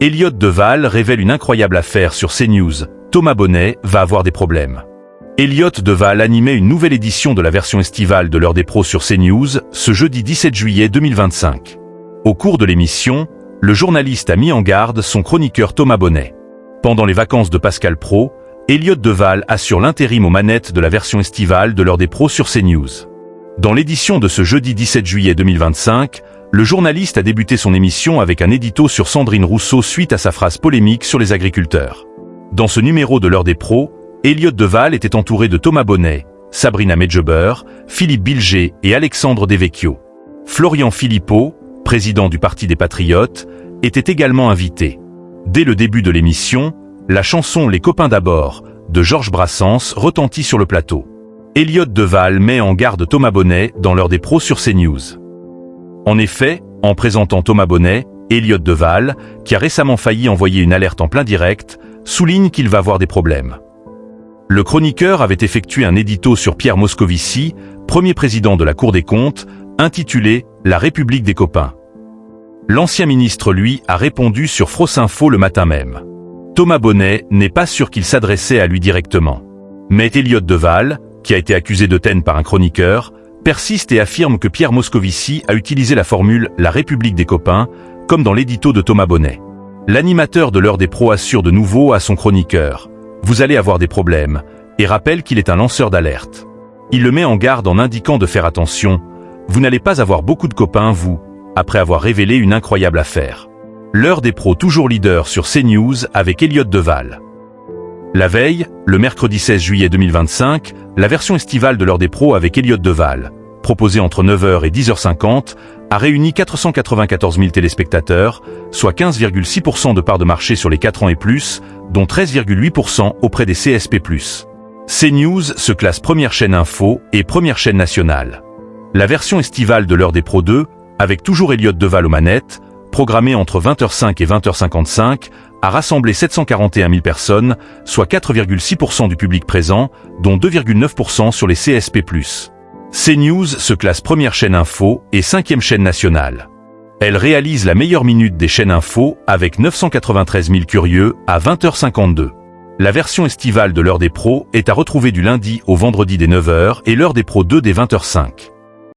Elliott Deval révèle une incroyable affaire sur CNews. Thomas Bonnet va avoir des problèmes. Elliott Deval animait une nouvelle édition de la version estivale de l'heure des pros sur CNews, ce jeudi 17 juillet 2025. Au cours de l'émission, le journaliste a mis en garde son chroniqueur Thomas Bonnet. Pendant les vacances de Pascal Praud, Elliott Deval assure l'intérim aux manettes de la version estivale de l'heure des pros sur CNews. Dans l'édition de ce jeudi 17 juillet 2025, le journaliste a débuté son émission avec un édito sur Sandrine Rousseau suite à sa phrase polémique sur les agriculteurs. Dans ce numéro de l'heure des pros, Elliott Deval était entouré de Thomas Bonnet, Sabrina Medjeber, Philippe Bilger et Alexandre Devecchio. Florian Philippot, président du Parti des Patriotes, était également invité. Dès le début de l'émission, la chanson Les copains d'abord de Georges Brassens retentit sur le plateau. Elliott Deval met en garde Thomas Bonnet dans l'heure des pros sur CNews. En effet, en présentant Thomas Bonnet, Elliott Deval, qui a récemment failli envoyer une alerte en plein direct, souligne qu'il va avoir des problèmes. Le chroniqueur avait effectué un édito sur Pierre Moscovici, premier président de la Cour des comptes, intitulé « La République des copains ». L'ancien ministre, lui, a répondu sur Frosinfo le matin même. Thomas Bonnet n'est pas sûr qu'il s'adressait à lui directement. Mais Elliott Deval, qui a été accusé de haine par un chroniqueur, persiste et affirme que Pierre Moscovici a utilisé la formule « La République des copains » comme dans l'édito de Thomas Bonnet. L'animateur de l'heure des pros assure de nouveau à son chroniqueur « Vous allez avoir des problèmes » et rappelle qu'il est un lanceur d'alerte. Il le met en garde en indiquant de faire attention « Vous n'allez pas avoir beaucoup de copains, vous », après avoir révélé une incroyable affaire. L'heure des pros toujours leader sur CNews avec Elliott Deval. La veille, le mercredi 16 juillet 2025, la version estivale de l'heure des pros avec Elliott Deval, proposée entre 9h et 10h50, a réuni 494 000 téléspectateurs, soit 15,6% de part de marché sur les 4 ans et plus, dont 13,8% auprès des CSP+. CNews se classe première chaîne info et première chaîne nationale. La version estivale de l'heure des pros 2, avec toujours Elliott Deval aux manettes, programmée entre 20h05 et 20h55, a rassemblé 741 000 personnes, soit 4,6% du public présent, dont 2,9% sur les CSP+. CNews se classe première chaîne info et cinquième chaîne nationale. Elle réalise la meilleure minute des chaînes info avec 993 000 curieux à 20h52. La version estivale de l'heure des pros est à retrouver du lundi au vendredi dès 9h et l'heure des pros 2 dès 20h05.